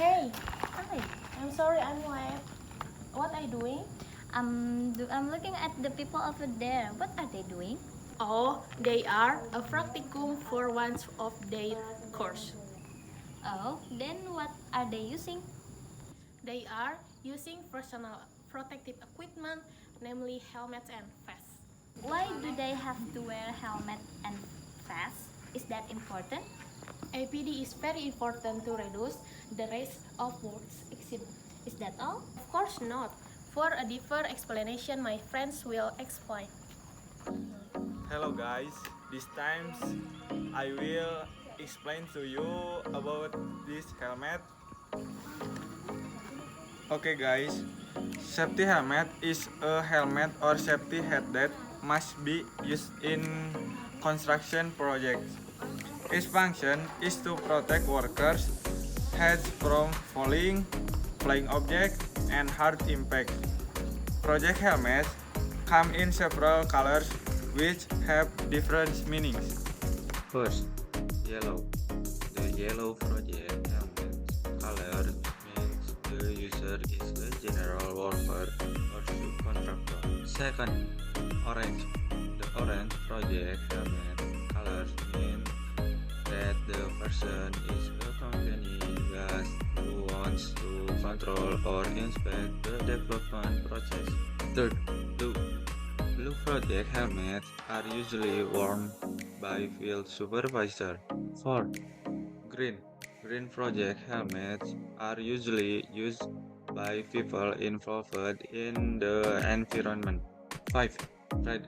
Hey, hi. I'm sorry I'm late. What are you doing? I'm looking at the people over there. What are they doing? Oh, they are a practicum for one of their course. Oh, then what are they using? They are using personal protective equipment, namely helmets and vests. Why do they have to wear helmet and vest? Is that important? APD is very important to reduce the risk of work accident. Is that all? Of course not. For a deeper explanation, my friends will explain. Hello guys, this time I will explain to you about this helmet. Okay guys, safety helmet is a helmet or safety hat that must be used in construction projects. Its function is to protect workers' heads from falling, flying objects, and hard impact. Project helmets come in several colors which have different meanings. First, yellow. The yellow project helmet color means the user is a general worker or subcontractor. Second, orange. The orange project helmet color means that the person is a company that who wants to control or inspect the development process. Third, blue. Blue project helmets are usually worn by field supervisor. 4. Green. Green project helmets are usually used by people involved in the environment. 5. Red.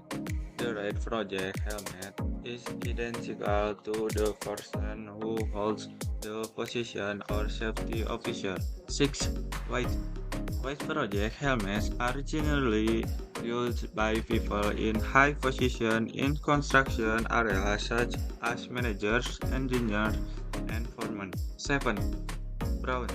The red project helmet is identical to the person who holds the position or safety officer. 6. White. White project helmets are generally used by people in high position in construction areas such as managers, engineers, and foremen. 7. Brown.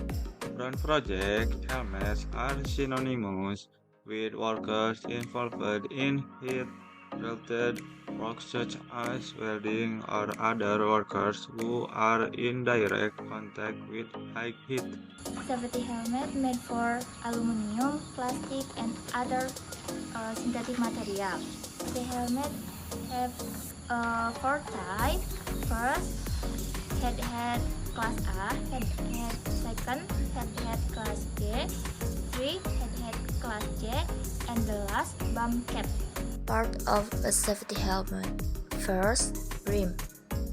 Brown project helmets are synonymous with workers involved in heat-related work such as welding or other workers who are in direct contact with high heat. Safety helmet made for aluminum, plastic, and other synthetic material. The helmet have four types. First, head class A, head second, head class B, 3 head class J, and the last bum cap. Part of a safety helmet. First, brim.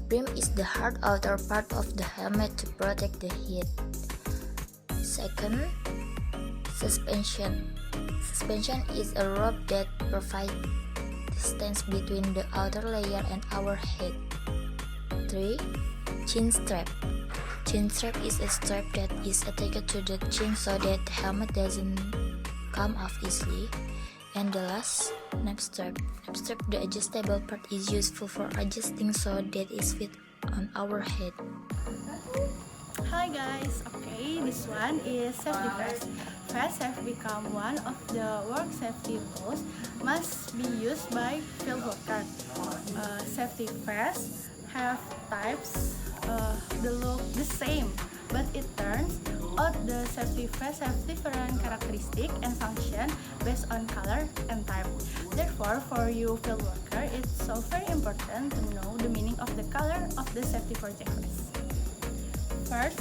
Brim is the hard outer part of the helmet to protect the heat. Second, suspension. Suspension is a rope that provides distance between the outer layer and our head. 3. Chin strap. Chin strap is a strap that is attached to the chin so that the helmet doesn't come off easily. And the last, neck strap. Neck strap, the adjustable part, is useful for adjusting so that it fits on our head. Hi guys, okay, this one is safety vest. Vests have become one of the work safety tools must be used by field workers. Safety vests have types that look the same, but it turns out the safety vests have different characteristics and function based on color and type. Therefore, for you field worker, it's so very important to know the meaning of the color of the safety project vest. First,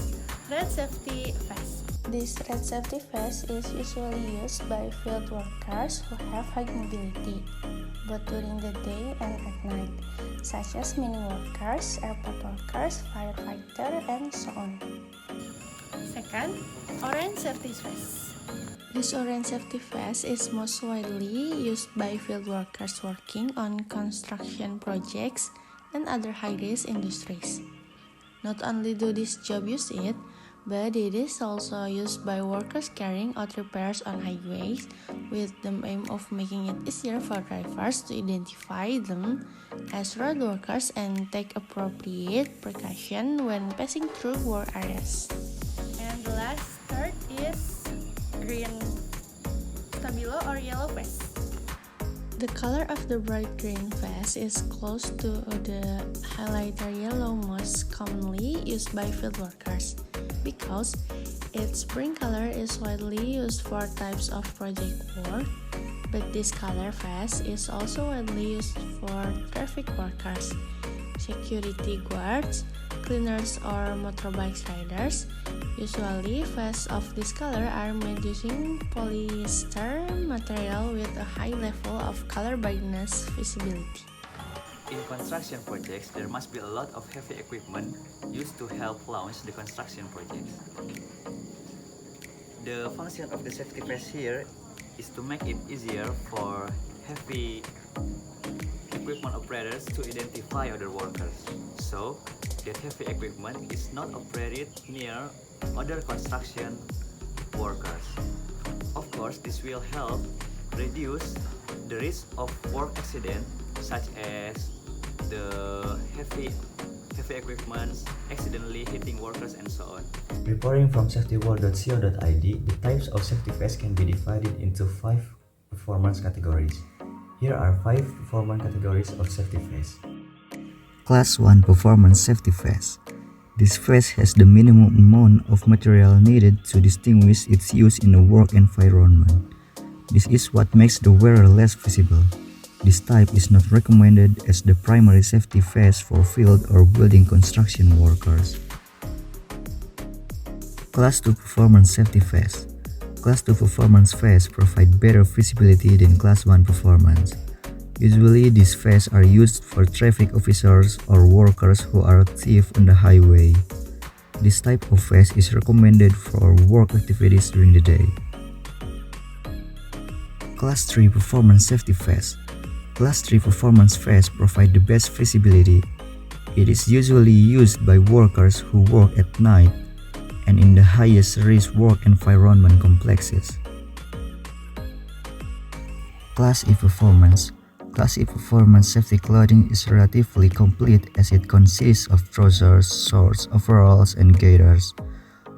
red safety vest. This red safety vest is usually used by field workers who have high mobility, both during the day and at night, such as mining workers, airport workers, firefighter, and so on. Second, orange safety vest. This orange safety vest is most widely used by field workers working on construction projects and other high-risk industries. Not only do this job use it, but it is also used by workers carrying out repairs on highways with the aim of making it easier for drivers to identify them as road workers and take appropriate precaution when passing through work areas. And the last third is green stabilo or yellow vest. The color of the bright green vest is close to the highlighter yellow most commonly used by field workers because its brink color is widely used for types of project work, but this color vest is also widely used for traffic workers, security guards, cleaners, or motorbike riders. Usually, vests of this color are made using polyester material with a high level of color brightness visibility. In construction projects, there must be a lot of heavy equipment used to help launch the construction projects. The function of the safety vest here is to make it easier for heavy equipment operators to identify other workers, so that heavy equipment is not operated near other construction workers. Of course, this will help reduce the risk of work accident, such as the heavy equipment accidentally hitting workers and so on. Reporting from safetyworld.co.id, the types of safety vests can be divided into 5 performance categories. Here are 5 performance categories of safety vests. Class 1 Performance Safety Vest. This vest has the minimum amount of material needed to distinguish its use in a work environment. This is what makes the wearer less visible. This type is not recommended as the primary safety vest for field or building construction workers. Class 2 Performance Safety Vest. Class 2 Performance vests provide better visibility than Class 1 Performance. Usually, these vests are used for traffic officers or workers who are active on the highway. This type of vest is recommended for work activities during the day. Class 3 Performance Safety Vest. Class 3 Performance vests provide the best visibility. It is usually used by workers who work at night and in the highest risk work environment complexes. Class E Performance. Class E Performance safety clothing is relatively complete as it consists of trousers, shorts, overalls, and gaiters.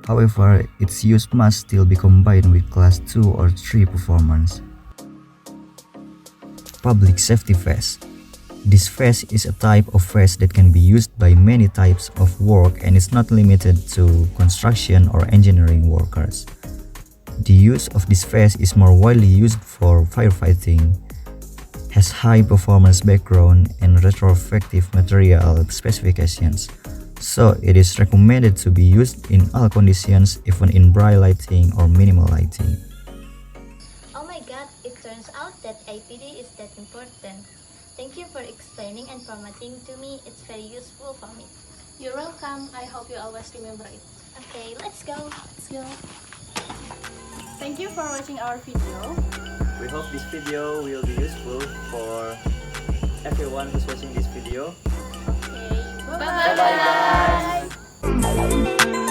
However, its use must still be combined with Class 2 or 3 Performance. Public Safety Vest. This vest is a type of vest that can be used by many types of work and is not limited to construction or engineering workers. The use of this vest is more widely used for firefighting, has high performance background and retrospective material specifications, so it is recommended to be used in all conditions, even in bright lighting or minimal lighting. Oh my god, it turns out that APD is that important. Thank you for explaining and formatting to me. It's very useful for me. You're welcome. I hope you always remember it. Okay, let's go. Let's go. Thank you for watching our video. We hope this video will be useful for everyone who's watching this video. Okay. Bye bye guys.